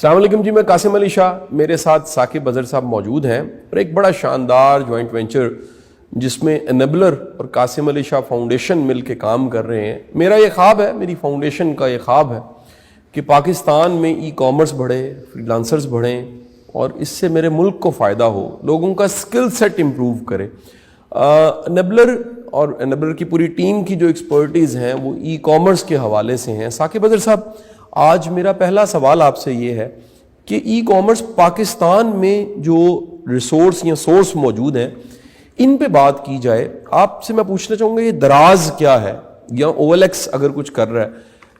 السلام علیکم جی، میں قاسم علی شاہ، میرے ساتھ ثاقب اظہر صاحب موجود ہیں اور ایک بڑا شاندار جوائنٹ وینچر جس میں انیبلر اور قاسم علی شاہ فاؤنڈیشن مل کے کام کر رہے ہیں۔ میرا یہ خواب ہے، میری فاؤنڈیشن کا یہ خواب ہے کہ پاکستان میں ای کامرس بڑھے، فری لانسرز بڑھیں اور اس سے میرے ملک کو فائدہ ہو، لوگوں کا سکل سیٹ امپروو کرے۔ انیبلر اور انیبلر کی پوری ٹیم کی جو ایکسپرٹیز ہیں وہ ای کامرس کے حوالے سے ہیں۔ ثاقب اظہر صاحب، آج میرا پہلا سوال آپ سے یہ ہے کہ ای کامرس پاکستان میں جو ریسورس یا سورس موجود ہیں ان پہ بات کی جائے۔ آپ سے میں پوچھنا چاہوں گا یہ دراز کیا ہے، یا OLX اگر کچھ کر رہا ہے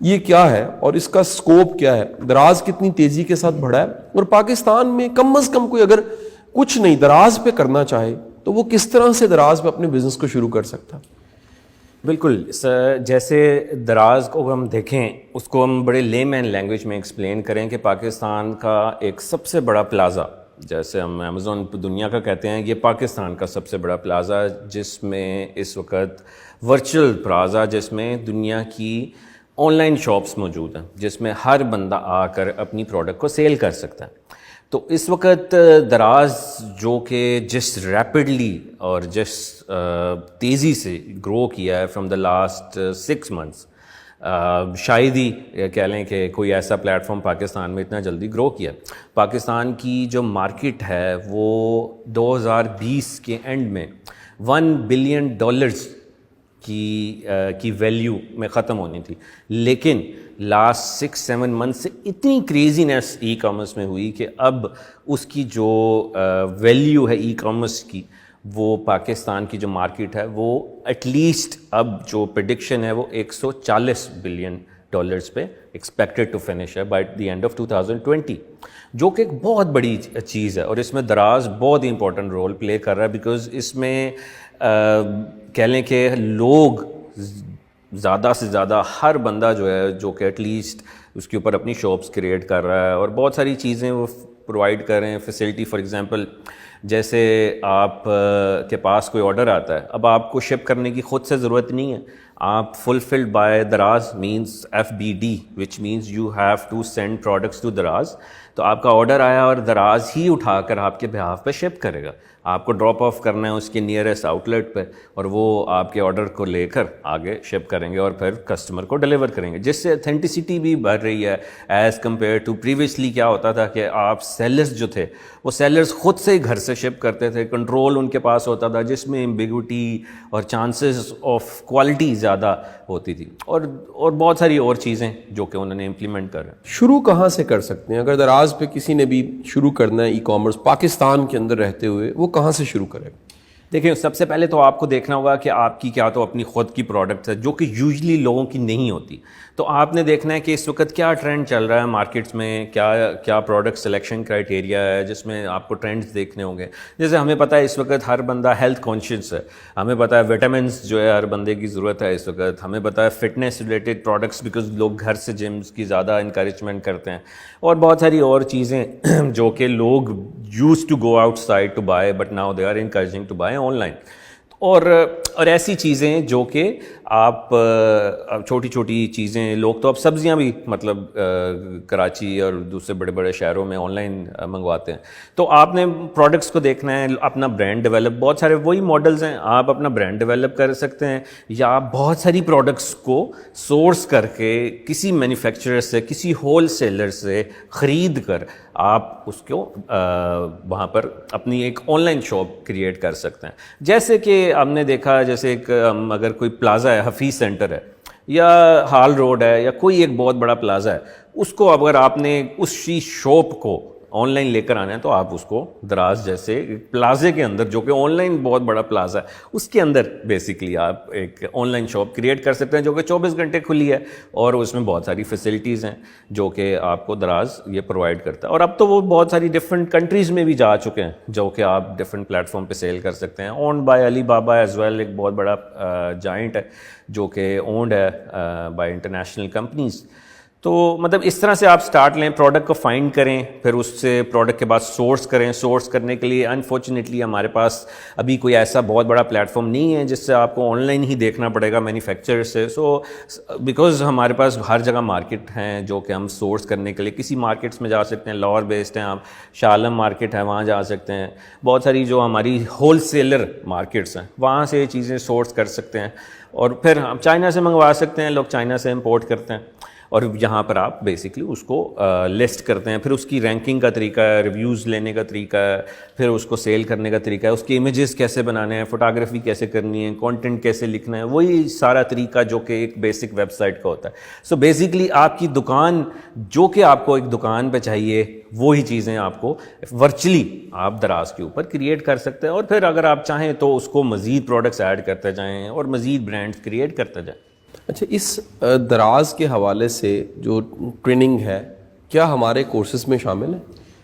یہ کیا ہے اور اس کا سکوپ کیا ہے؟ دراز کتنی تیزی کے ساتھ بڑھا ہے اور پاکستان میں کم از کم کوئی اگر کچھ نہیں دراز پہ کرنا چاہے تو وہ کس طرح سے دراز پہ اپنے بزنس کو شروع کر سکتا؟ بالکل جیسے دراز کو ہم دیکھیں، اس کو ہم بڑے لے مین لینگویج میں ایکسپلین کریں کہ پاکستان کا ایک سب سے بڑا پلازا، جیسے ہم امیزون دنیا کا کہتے ہیں، یہ پاکستان کا سب سے بڑا پلازا، جس میں اس وقت ورچوئل پلازا، جس میں دنیا کی آن لائن شاپس موجود ہیں، جس میں ہر بندہ آ کر اپنی پروڈکٹ کو سیل کر سکتا ہے۔ تو اس وقت دراز جو کہ جس ریپڈلی اور جس تیزی سے گرو کیا ہے فرام دا لاسٹ 6 months، شاید ہی کہہ لیں کہ کوئی ایسا پلیٹ فارم پاکستان میں اتنا جلدی گرو کیا۔ پاکستان کی جو مارکیٹ ہے وہ 2020 کے اینڈ میں $1 billion کی ویلیو میں ختم ہونی تھی، لیکن لاسٹ 6-7 months سے اتنی کریزینس ای کامرس میں ہوئی کہ اب اس کی جو ویلیو ہے ای کامرس کی، وہ پاکستان کی جو مارکیٹ ہے وہ ایٹ لیسٹ اب جو پریڈکشن ہے وہ $140 billion پہ ایکسپیکٹڈ ٹو فنش ہے بائی دی اینڈ آف 2020، جو کہ ایک بہت بڑی چیز ہے۔ اور اس میں دراز بہت ہی امپورٹنٹ رول پلے کر رہا ہے، بیکاز اس میں کہہ لیں کہ لوگ زیادہ سے زیادہ ہر بندہ جو ہے جو کہ ایٹ لیسٹ اس کے اوپر اپنی شاپس کریٹ کر رہا ہے اور بہت ساری چیزیں وہ پرووائڈ کر رہے ہیں، فیسلٹی۔ فار ایگزامپل، جیسے آپ کے پاس کوئی آرڈر آتا ہے، اب آپ کو شپ کرنے کی خود سے ضرورت نہیں ہے، آپ fulfilled by Daraz means FBD which means you have to send products to Daraz. تو آپ کا آرڈر آیا اور دراز ہی اٹھا کر آپ کے بہاف پہ شپ کرے گا، آپ کو ڈراپ آف کرنا ہے اس کے نیئرسٹ آؤٹ لیٹ پہ اور وہ آپ کے آرڈر کو لے کر آگے شپ کریں گے اور پھر کسٹمر کو ڈیلیور کریں گے، جس سے اتھینٹسٹی بھی بڑھ رہی ہے ایز کمپیئر ٹو پریویسلی۔ کیا ہوتا تھا کہ آپ سیلرز جو تھے وہ سیلرز خود سے ہی گھر سے شپ کرتے تھے، کنٹرول ان کے پاس ہوتا تھا، جس میں ایمبیگوٹی اور چانسز آف کوالٹی زیادہ ہوتی تھی، اور بہت ساری اور چیزیں جو کہ انہوں نے امپلیمنٹ کر رہے ہیں۔ شروع کہاں سے کر سکتے ہیں؟ اگر دراز پہ کسی نے بھی شروع کرنا ہے ای کامرس پاکستان کے اندر رہتے ہوئے، وہ کہاں سے شروع کرے گا؟ دیکھیں، سب سے پہلے تو آپ کو دیکھنا ہوگا کہ آپ کی کیا تو اپنی خود کی پروڈکٹس ہے جو کہ یوزلی لوگوں کی نہیں ہوتی۔ تو آپ نے دیکھنا ہے کہ اس وقت کیا ٹرینڈ چل رہا ہے مارکیٹس میں، کیا پروڈکٹ سلیکشن کرائٹیریا ہے جس میں آپ کو ٹرینڈز دیکھنے ہوں گے۔ جیسے ہمیں پتہ ہے اس وقت ہر بندہ ہیلتھ کانشیس ہے، ہمیں پتہ ہے وٹامنس جو ہے ہر بندے کی ضرورت ہے اس وقت، ہمیں پتہ ہے فٹنس ریلیٹڈ پروڈکٹس بیکاز لوگ گھر سے جمز کی زیادہ انکریجمنٹ کرتے ہیں، اور بہت ساری اور چیزیں جو کہ لوگ use to go outside to buy but now they are encouraging to buy online. اور ایسی چیزیں جو کہ آپ چھوٹی چھوٹی چیزیں، لوگ تو اب سبزیاں بھی مطلب کراچی اور دوسرے بڑے بڑے شہروں میں آن لائن منگواتے ہیں۔ تو آپ نے پروڈکٹس کو دیکھنا ہے، اپنا برانڈ ڈیولپ، بہت سارے وہی ماڈلز ہیں، آپ اپنا برانڈ ڈیولپ کر سکتے ہیں، یا آپ بہت ساری پروڈکٹس کو سورس کر کے کسی مینوفیکچرر سے، کسی ہول سیلر سے خرید کر آپ اس کو وہاں پر اپنی ایک آن لائن شاپ کریٹ کر سکتے ہیں۔ جیسے کہ ہم نے دیکھا، جیسے ایک اگر کوئی پلازا ہے، حفیظ سینٹر ہے یا ہال روڈ ہے یا کوئی ایک بہت بڑا پلازا ہے، اس کو اگر آپ نے اسی شاپ کو آن لائن لے کر آنا ہے تو آپ اس کو دراز جیسے پلازے کے اندر، جو کہ آن لائن بہت بڑا پلازا ہے، اس کے اندر بیسکلی آپ ایک آن لائن شاپ کریٹ کر سکتے ہیں جو کہ 24 گھنٹے کھلی ہے، اور اس میں بہت ساری فیسلٹیز ہیں جو کہ آپ کو دراز یہ پرووائڈ کرتا ہے۔ اور اب تو وہ بہت ساری ڈفرینٹ کنٹریز میں بھی جا چکے ہیں جو کہ آپ ڈفرینٹ پلیٹ فارم پہ سیل کر سکتے ہیں۔ اونڈ بائی علی بابا ایز ویل، ایک بہت بڑا جائنٹ ہے جو کہ اونڈ ہے بائی انٹرنیشنل کمپنیز۔ تو مطلب اس طرح سے آپ سٹارٹ لیں, پروڈکٹ کو فائنڈ کریں, پھر اس سے پروڈکٹ کے بعد سورس کریں. سورس کرنے کے لیے انفارچونیٹلی ہمارے پاس ابھی کوئی ایسا بہت بڑا پلیٹ فارم نہیں ہے جس سے آپ کو آن لائن ہی دیکھنا پڑے گا مینوفیکچرر سے. سو بیکاز ہمارے پاس ہر جگہ مارکیٹ ہیں جو کہ ہم سورس کرنے کے لیے کسی مارکیٹس میں جا سکتے ہیں. لاہور بیسڈ ہیں آپ, شاہ عالم مارکیٹ ہے وہاں جا سکتے ہیں. بہت ساری جو ہماری ہول سیلر مارکیٹس ہیں وہاں سے یہ چیزیں سورس کر سکتے ہیں. اور پھر ہم چائنا سے منگوا سکتے ہیں, لوگ چائنا سے امپورٹ کرتے ہیں, اور یہاں پر آپ بیسکلی اس کو لسٹ کرتے ہیں. پھر اس کی رینکنگ کا طریقہ ہے, ریویوز لینے کا طریقہ ہے, پھر اس کو سیل کرنے کا طریقہ ہے, اس کے امیجز کیسے بنانے ہیں, فوٹوگرافی کیسے کرنی ہے, کانٹینٹ کیسے لکھنا ہے, وہی سارا طریقہ جو کہ ایک بیسک ویب سائٹ کا ہوتا ہے. سو بیسکلی آپ کی دکان جو کہ آپ کو ایک دکان پہ چاہیے وہی چیزیں آپ کو ورچولی آپ دراز کے اوپر کریٹ کر سکتے ہیں. اور پھر اگر آپ چاہیں تو اس کو مزید پروڈکٹس ایڈ کرتے جائیں اور مزید برانڈس کریٹ کرتے جائیں. اچھا, اس دراز کے حوالے سے جو ٹریننگ ہے کیا ہمارے کورسز میں شامل ہے؟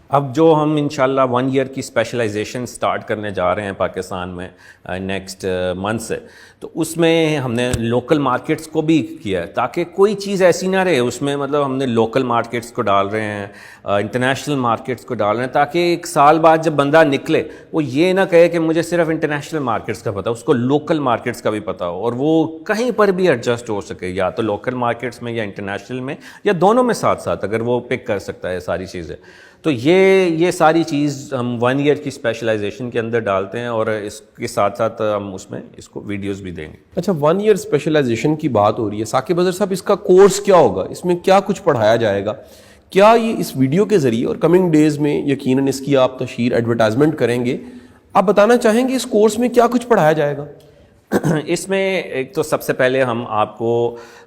اب جو ہم انشاءاللہ 1 ایئر کی اسپیشلائزیشن سٹارٹ کرنے جا رہے ہیں پاکستان میں نیکسٹ منتھ سے, تو اس میں ہم نے لوکل مارکیٹس کو بھی کیا ہے تاکہ کوئی چیز ایسی نہ رہے اس میں. مطلب ہم نے لوکل مارکیٹس کو ڈال رہے ہیں, انٹرنیشنل مارکیٹس کو ڈال رہے ہیں, تاکہ ایک سال بعد جب بندہ نکلے وہ یہ نہ کہے کہ مجھے صرف انٹرنیشنل مارکیٹس کا پتہ, اس کو لوکل مارکیٹس کا بھی پتہ ہو اور وہ کہیں پر بھی ایڈجسٹ ہو سکے, یا تو لوکل مارکیٹس میں یا انٹرنیشنل میں, یا دونوں میں ساتھ ساتھ اگر وہ پک کر سکتا ہے ساری چیزیں. تو یہ ساری چیز ہم 1 ایئر کی اسپیشلائزیشن کے اندر ڈالتے ہیں, اور اس کے ساتھ ساتھ ہم اس میں اس کو ویڈیوز بھی دیں گے. اچھا, 1 ایئر اسپیشلائزیشن کی بات ہو رہی ہے, ثاقب اظہر صاحب اس کا کورس کیا ہوگا, اس میں کیا کچھ پڑھایا جائے گا؟ کیا یہ اس ویڈیو کے ذریعے اور کمنگ ڈیز میں یقیناً اس کی آپ تشہیر ایڈورٹائزمنٹ کریں گے, آپ بتانا چاہیں گے اس کورس میں کیا کچھ پڑھایا جائے گا؟ اس میں ایک تو سب سے پہلے ہم آپ کو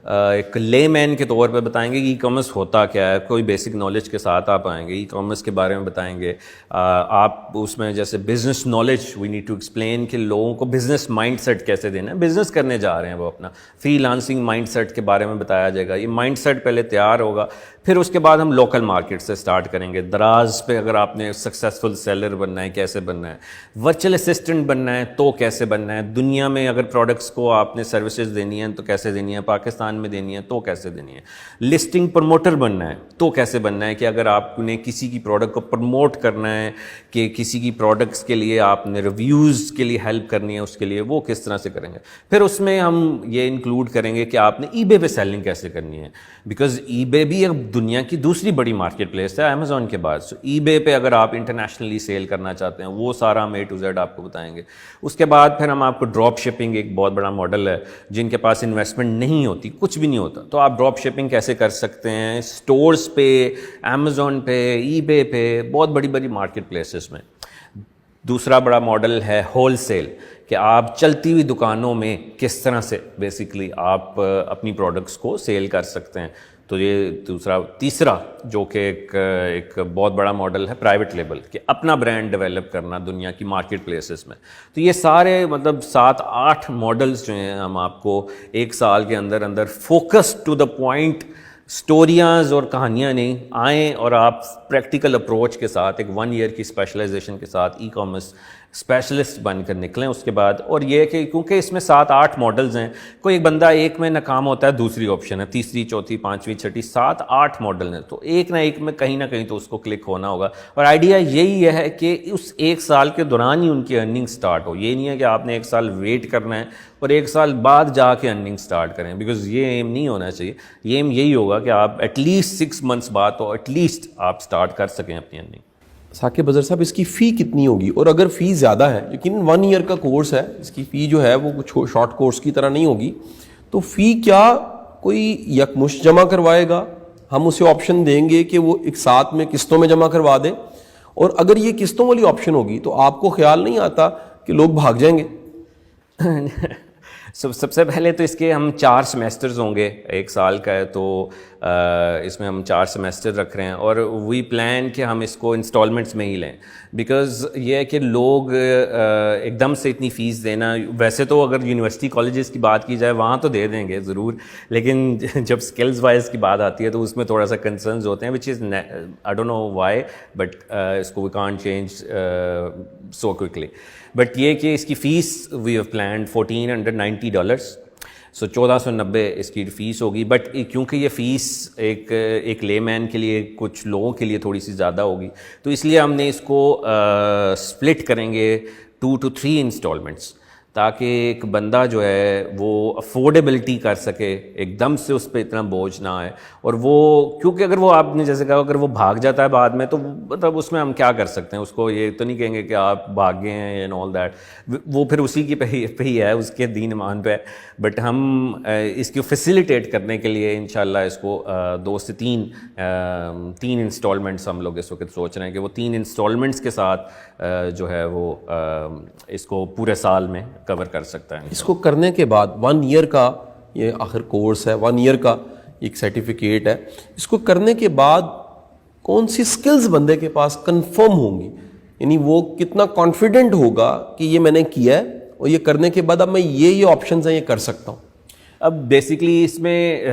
ایک لے مین کے طور پہ بتائیں گے کہ ای کامرس ہوتا کیا ہے, کوئی بیسک نالج کے ساتھ آپ آئیں گے, ای کامرس کے بارے میں بتائیں گے. آپ اس میں جیسے business knowledge we need to explain کہ لوگوں کو بزنس مائنڈ سیٹ کیسے دینا ہے, بزنس کرنے جا رہے ہیں وہ اپنا, فری لانسنگ مائنڈ سیٹ کے بارے میں بتایا جائے گا. یہ مائنڈ سیٹ پہلے تیار ہوگا, پھر اس کے بعد ہم لوکل مارکیٹ سے سٹارٹ کریں گے. دراز پہ اگر آپ نے سکسیزفل سیلر بننا ہے کیسے بننا ہے, ورچوئل اسسٹنٹ بننا ہے تو کیسے بننا ہے, دنیا میں اگر پروڈکٹس کو آپ نے سروسز دینی ہیں تو کیسے دینی ہے, پاکستان میں دینی ہے تو کیسے دینی ہے, لسٹنگ پروموٹر بننا ہے تو کیسے بننا ہے, کہ اگر آپ نے کسی کی پروڈکٹ کو پروموٹ کرنا ہے, کہ کسی کی پروڈکٹس کے لیے آپ نے ریویوز کے لیے ہیلپ کرنی ہے, اس کے لیے وہ کس طرح سے کریں گے. پھر اس میں ہم یہ انکلوڈ کریں گے کہ آپ نے ای بے پہ سیلنگ کیسے کرنی ہے, بیکاز ای بے بھی اب دنیا کی دوسری بڑی مارکیٹ پلیس ہے امیزون کے بعد. سو ای بے پہ اگر آپ انٹرنیشنلی سیل کرنا چاہتے ہیں وہ سارا ہم A to Z آپ کو بتائیں گے. اس کے بعد پھر ہم آپ کو ڈراپ شپنگ, ایک بہت بڑا ماڈل ہے, جن کے پاس انویسٹمنٹ نہیں ہوتی, کچھ بھی نہیں ہوتا, تو آپ ڈراپ شپنگ کیسے کر سکتے ہیں اسٹورز پہ, امیزون پہ, ای بے پہ, بہت بڑی بڑی مارکیٹ پلیسز میں. دوسرا بڑا ماڈل ہے ہول سیل, کہ آپ چلتی ہوئی دکانوں میں کس طرح سے بیسکلی آپ اپنی پروڈکٹس کو سیل کر سکتے ہیں. تو یہ تیسرا جو کہ ایک بہت بڑا ماڈل ہے پرائیویٹ لیبل, کہ اپنا برانڈ ڈیولپ کرنا دنیا کی مارکیٹ پلیسز میں. تو یہ سارے مطلب 7-8 ماڈلز جو ہیں ہم آپ کو ایک سال کے اندر اندر فوکس ٹو دا پوائنٹ سٹوریاز اور کہانیاں نہیں آئیں, اور آپ پریکٹیکل اپروچ کے ساتھ ایک 1 ایئر کی اسپیشلائزیشن کے ساتھ ای کامرس اسپیشلسٹ بن کر نکلیں اس کے بعد. اور یہ کہ کیونکہ اس میں 7-8 ماڈلز ہیں, کوئی ایک بندہ ایک میں ناکام ہوتا ہے, دوسری آپشن ہے, تیسری, چوتھی, پانچویں, چھٹی, 7-8 ماڈل ہیں, تو ایک نہ ایک میں کہیں نہ کہیں تو اس کو کلک ہونا ہوگا. اور آئیڈیا یہی ہے کہ اس ایک سال کے دوران ہی ان کی ارننگ سٹارٹ ہو. یہ نہیں ہے کہ آپ نے ایک سال ویٹ کرنا ہے اور ایک سال بعد جا کے ارننگ سٹارٹ کریں, بیکاز یہ ایم نہیں ہونا چاہیے. یہ ایم یہی ہوگا کہ آپ ایٹ لیسٹ 6 منتھس بعد تو ایٹ لیسٹ آپ سٹارٹ کر سکیں اپنی ارننگ. ثاقب اظہر صاحب, اس کی فی کتنی ہوگی, اور اگر فی زیادہ ہے, یقیناً 1 ایئر کا کورس ہے, اس کی فی جو ہے وہ کچھ شارٹ کورس کی طرح نہیں ہوگی, تو فی کیا کوئی یکمشت جمع کروائے گا, ہم اسے آپشن دیں گے کہ وہ ایک ساتھ میں قسطوں میں جمع کروا دے, اور اگر یہ قسطوں والی آپشن ہوگی تو آپ کو خیال نہیں آتا کہ لوگ بھاگ جائیں گے؟ سب سے پہلے تو اس کے ہم 4 سیمیسٹرز ہوں گے, ایک سال کا ہے, تو اس میں ہم 4 سیمیسٹر رکھ رہے ہیں, اور وی پلان کہ ہم اس کو انسٹالمنٹس میں ہی لیں, بیکاز یہ ہے کہ لوگ ایک دم سے اتنی فیس دینا, ویسے تو اگر یونیورسٹی کالجز کی بات کی جائے وہاں تو دے دیں گے ضرور, لیکن جب اسکلز وائز کی بات آتی ہے تو اس میں تھوڑا سا کنسرنز ہوتے ہیں, which is I don't know why, but اس کو we can't change so quickly. But یہ کہ اس کی fees we have planned $1,490, so 1490 اس کی فیس ہوگی. بٹ کیونکہ یہ فیس ایک لے مین کے لیے, کچھ لوگوں کے لیے تھوڑی سی زیادہ ہوگی, تو اس لیے ہم نے اس کو سپلٹ کریں گے 2 to 3 انسٹالمنٹس, تاکہ ایک بندہ جو ہے وہ افورڈیبلٹی کر سکے, ایک دم سے اس پہ اتنا بوجھ نہ آئے. اور وہ کیونکہ اگر وہ آپ نے جیسے کہا اگر وہ بھاگ جاتا ہے بعد میں, تو مطلب اس میں ہم کیا کر سکتے ہیں, اس کو یہ تو نہیں کہیں گے کہ آپ بھاگ گئے ہیں اینڈ آل دیٹ, وہ پھر اسی کی پہ ہی ہے, اس کے دین ایمان پہ. بٹ ہم اس کو فیسیلیٹیٹ کرنے کے لیے انشاءاللہ اس کو 2 سے 3 انسٹالمنٹس ہم لوگ اس وقت سوچ رہے ہیں کہ وہ 3 انسٹالمنٹس کے ساتھ جو ہے وہ اس کو پورے سال میں کور کر سکتا ہے. اس کو کرنے کے بعد 1 ایئر کا یہ آخر کورس ہے, 1 ایئر کا ایک سرٹیفکیٹ ہے, اس کو کرنے کے بعد کون سی سکلز بندے کے پاس کنفرم ہوں گی, یعنی وہ کتنا کانفیڈنٹ ہوگا کہ یہ میں نے کیا ہے اور یہ کرنے کے بعد اب میں یہ آپشنز ہیں یہ کر سکتا ہوں. اب بیسکلی اس میں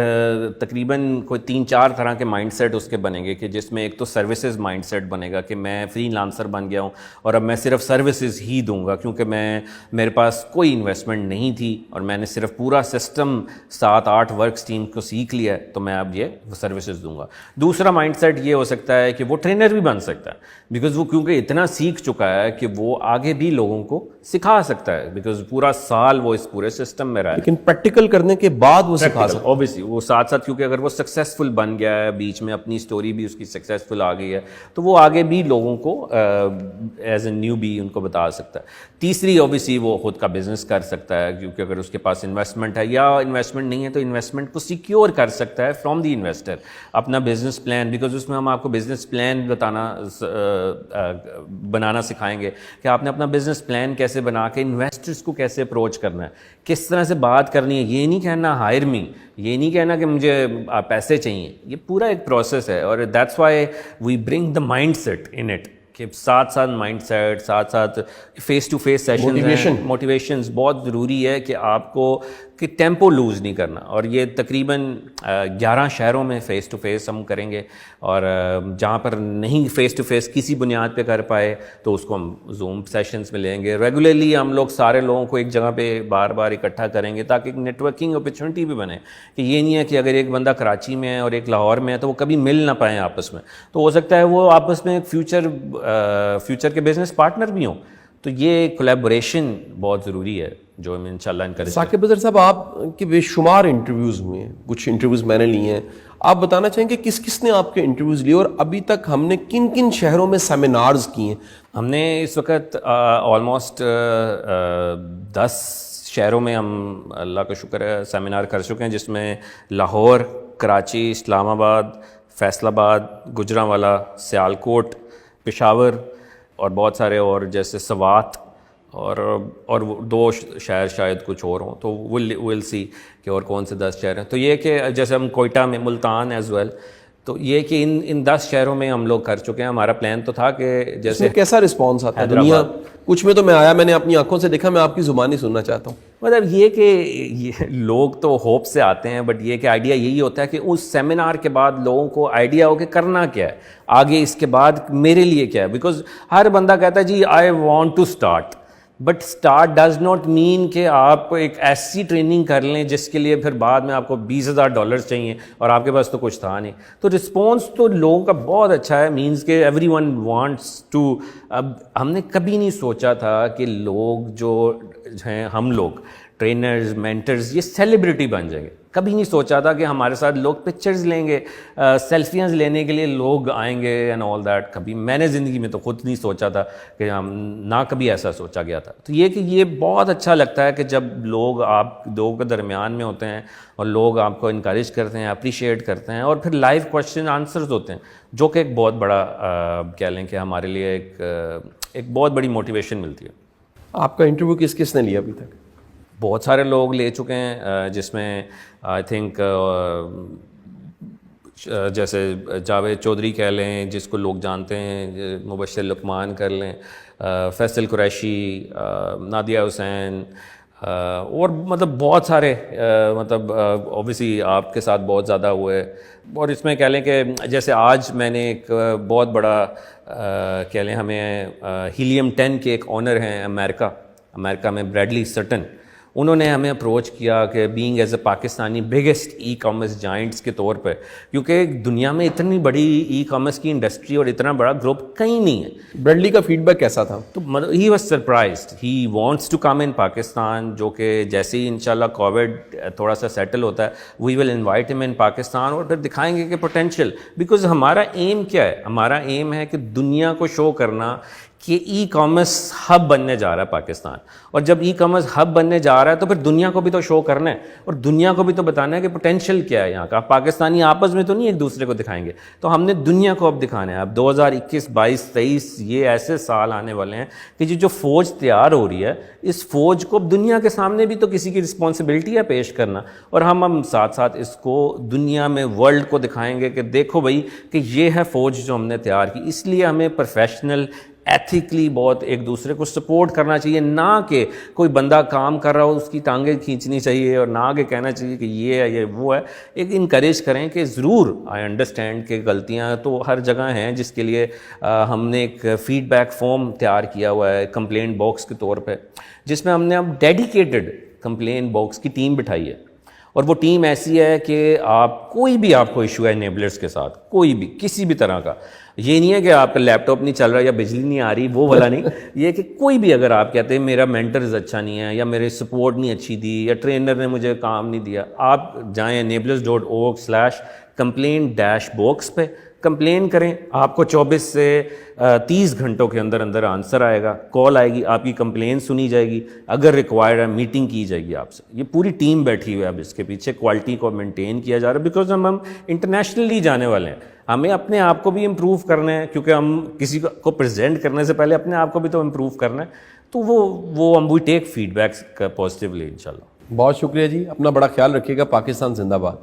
تقریباً کوئی 3-4 طرح کے مائنڈ سیٹ اس کے بنیں گے, کہ جس میں ایک تو سروسز مائنڈ سیٹ بنے گا کہ میں فری لانسر بن گیا ہوں اور اب میں صرف سروسز ہی دوں گا, کیونکہ میرے پاس کوئی انویسٹمنٹ نہیں تھی اور میں نے صرف پورا سسٹم 7-8 ورکس ٹیم کو سیکھ لیا ہے, تو میں اب یہ سروسز دوں گا. دوسرا مائنڈ سیٹ یہ ہو سکتا ہے کہ وہ ٹرینر بھی بن سکتا ہے, بیکاز وہ کیونکہ اتنا سیکھ چکا ہے کہ وہ آگے بھی لوگوں کو سکھا سکتا ہے, بیکاز پورا سال وہ اس پورے سسٹم میں رہا ہے. لیکن پریکٹیکل کرنے کے بعد وہ سکھا سکتا ہے اوبیسلی, وہ ساتھ ساتھ کیونکہ اگر وہ سکسیزفل بن گیا ہے, بیچ میں اپنی سٹوری بھی اس کی سکسیزفل آ گئی ہے, تو وہ آگے بھی لوگوں کو ایز اے نیو بی ان کو بتا سکتا ہے. تیسری اوبیسلی وہ خود کا بزنس کر سکتا ہے, کیونکہ اگر اس کے پاس انویسٹمنٹ ہے, یا انویسٹمنٹ نہیں ہے تو انویسٹمنٹ کو سیکیور کر سکتا ہے فرام دی انویسٹر, اپنا بزنس پلان, بیکاز اس میں ہم آپ کو بزنس پلان بنانا سکھائیں گے کہ آپ نے اپنا بزنس پلان کیسے بنا کے انویسٹرز کو کیسے اپروچ کرنا ہے, کس طرح سے بات کرنی ہے. یہ نہیں کہنا ہائر می, یہ نہیں کہنا کہ مجھے پیسے چاہیے, یہ پورا ایک پروسیس ہے. اور that's why we bring the mindset in it, کہ ساتھ مائنڈ سیٹ, ساتھ face to face session, motivations بہت ضروری ہے کہ آپ کو کہ ٹیمپو لوز نہیں کرنا. اور یہ تقریباً 11 شہروں میں فیس ٹو فیس ہم کریں گے, اور جہاں پر نہیں فیس ٹو فیس کسی بنیاد پہ کر پائے تو اس کو ہم زوم سیشنز میں لیں گے. ریگولرلی ہم لوگ سارے لوگوں کو ایک جگہ پہ بار بار اکٹھا کریں گے, تاکہ ایک نیٹ ورکنگ اپرچونیٹی بھی بنے, کہ یہ نہیں ہے کہ اگر ایک بندہ کراچی میں ہے اور ایک لاہور میں ہے تو وہ کبھی مل نہ پائیں آپس میں, تو ہو سکتا ہے وہ آپس میں ایک فیوچر کے بزنس پارٹنر بھی ہوں. تو یہ کولیبوریشن بہت ضروری ہے جو ہم انشاءاللہ انکریج. ثاقب اظہر صاحب, آپ کے بے شمار انٹرویوز ہوئے ہیں, کچھ انٹرویوز میں نے لیے ہیں, آپ بتانا چاہیں کہ کس کس نے آپ کے انٹرویوز لیے, اور ابھی تک ہم نے کن کن شہروں میں سیمینارز کیے ہیں؟ ہم نے اس وقت آلموسٹ 10 شہروں میں ہم اللہ کا شکر ہے سیمینار کر چکے ہیں, جس میں لاہور, کراچی, اسلام آباد, فیصل آباد, گجرانوالہ, سیالکوٹ, پشاور اور بہت سارے اور جیسے سوات, اور 2 شہر شاید کچھ اور ہوں, تو ول سی کہ اور کون سے 10 شہر ہیں. تو یہ کہ جیسے ہم کوئٹہ میں, ملتان ایز ویل, تو یہ کہ ان 10 شہروں میں ہم لوگ کر چکے ہیں. ہمارا پلان تو تھا کہ جیسے کیسا رسپانس آتا ہے دنیا, کچھ میں تو میں آیا, میں نے اپنی آنکھوں سے دیکھا, میں آپ کی زبانی سننا چاہتا ہوں. مطلب یہ کہ لوگ تو ہوپ سے آتے ہیں, بٹ یہ کہ آئیڈیا یہی ہوتا ہے کہ اس سیمینار کے بعد لوگوں کو آئیڈیا ہو کہ کرنا کیا ہے آگے, اس کے بعد میرے لیے کیا ہے. بیکاز ہر بندہ کہتا ہے جی I want to start, but start does not mean کہ آپ ایک ایسی ٹریننگ کر لیں جس کے لیے پھر بعد میں آپ کو $20,000 چاہیے اور آپ کے پاس تو کچھ تھا نہیں. تو رسپانس تو لوگوں کا بہت اچھا ہے, مینس کہ ایوری ون وانٹس ٹو. اب ہم نے کبھی نہیں سوچا تھا کہ لوگ جو ہیں, ہم لوگ ٹرینرز, مینٹرز, یہ سیلیبریٹی بن جائیں گے. کبھی نہیں سوچا تھا کہ ہمارے ساتھ لوگ پکچرز لیں گے, سیلفیاں لینے کے لیے لوگ آئیں گے اینڈ آل دیٹ. کبھی میں نے زندگی میں تو خود نہیں سوچا تھا کہ ہم, نہ کبھی ایسا سوچا گیا تھا. تو یہ کہ یہ بہت اچھا لگتا ہے کہ جب لوگ آپ دو کے درمیان میں ہوتے ہیں اور لوگ آپ کو انکریج کرتے ہیں, اپریشیٹ کرتے ہیں, اور پھر لائیو کوشچن آنسرز ہوتے ہیں, جو کہ ایک بہت بڑا کہہ لیں کہ ہمارے لیے ایک بہت بڑی موٹیویشن ملتی ہے. آپ کا انٹرویو کس کس نے لیا ابھی تک؟ بہت سارے لوگ لے چکے ہیں, جس میں آئی تھنک جیسے جاوید چودھری کہہ لیں جس کو لوگ جانتے ہیں, مبشر لقمان کر لیں, فیصل قریشی, نادیہ حسین, اور مطلب بہت سارے, مطلب اوبیسلی آپ کے ساتھ بہت زیادہ ہوئے. اور اس میں کہہ لیں کہ جیسے آج میں نے ایک بہت بڑا کہہ لیں, ہمیں ہیلیم 10 کے ایک آنر ہیں امریکہ میں, بریڈلی سٹن, انہوں نے ہمیں اپروچ کیا کہ being as a Pakistani biggest e commerce giants کے طور پہ، کیونکہ دنیا میں اتنی بڑی ای کامرس کی انڈسٹری اور اتنا بڑا گروپ کہیں نہیں ہے. برڈلی کا فیڈ بیک کیسا تھا؟ تو he was surprised, he wants to come in Pakistan, جو کہ جیسے ہی انشاءاللہ کووڈ تھوڑا سا سیٹل ہوتا ہے وی ول انوائٹ ہم ان پاکستان، اور پھر دکھائیں گے کہ پوٹینشیل، بیکاز ہمارا ایم کیا ہے؟ ہمارا ایم ہے کہ دنیا کو شو کرنا کہ ای کامرس ہب بننے جا رہا ہے پاکستان، اور جب ای کامرس ہب بننے جا رہا ہے تو پھر دنیا کو بھی تو شو کرنا ہے اور دنیا کو بھی تو بتانا ہے کہ پوٹینشیل کیا ہے یہاں کا. پاکستانی آپس میں تو نہیں ایک دوسرے کو دکھائیں گے، تو ہم نے دنیا کو اب دکھانا ہے. اب 2021 22 23 یہ ایسے سال آنے والے ہیں کہ جو فوج تیار ہو رہی ہے، اس فوج کو اب دنیا کے سامنے بھی تو کسی کی رسپانسبلٹی ہے پیش کرنا، اور ہم ساتھ ساتھ اس کو دنیا میں ورلڈ کو دکھائیں گے کہ دیکھو بھائی کہ یہ ہے فوج جو ہم نے تیار کی. اس لیے ہمیں پروفیشنل ایتھیکلی بہت ایک دوسرے کو سپورٹ کرنا چاہیے، نہ کہ کوئی بندہ کام کر رہا ہو اس کی ٹانگیں کھینچنی چاہیے، اور نہ کہ کہنا چاہیے کہ یہ ہے یہ وہ ہے. ایک انکریج کریں کہ ضرور آئی انڈرسٹینڈ کہ غلطیاں تو ہر جگہ ہیں، جس کے لیے ہم نے ایک فیڈ بیک فارم تیار کیا ہوا ہے کمپلین باکس کے طور پہ، جس میں ہم نے اب ڈیڈیکیٹڈ کمپلین باکس کی ٹیم بٹھائی ہے. اور وہ ٹیم ایسی ہے کہ کوئی بھی آپ کو ایشو ہے انیبلرز کے ساتھ، کوئی بھی کسی بھی طرح کا، یہ نہیں ہے کہ آپ کا لیپ ٹاپ نہیں چل رہا یا بجلی نہیں آ رہی، وہ والا نہیں. یہ ہے کہ کوئی بھی اگر آپ کہتے ہیں میرا مینٹرز اچھا نہیں ہے، یا میرے سپورٹ نہیں اچھی دی، یا ٹرینر نے مجھے کام نہیں دیا، آپ جائیں enablers.org/complaint-box پہ کمپلین کریں. آپ کو 24 سے 30 گھنٹوں کے اندر اندر آنسر آئے گا، کال آئے گی، آپ کی کمپلین سنی جائے گی، اگر ریکوائرڈ ہے میٹنگ کی جائے گی آپ سے. یہ پوری ٹیم بیٹھی ہوئی ہے اب اس کے پیچھے، کوالٹی کو مینٹین کیا جا رہا ہے، بیکاز ہم انٹرنیشنلی جانے والے ہیں. ہمیں اپنے آپ کو بھی امپروو کرنا ہے، کیونکہ ہم کسی کو پریزنٹ کرنے سے پہلے اپنے آپ کو بھی تو امپروو کرنا ہے. تو وہ ہم وی ٹیک فیڈ بیکس پازیٹیولی انشاءاللہ. بہت شکریہ جی، اپنا بڑا خیال رکھیے گا. پاکستان زندہ باد.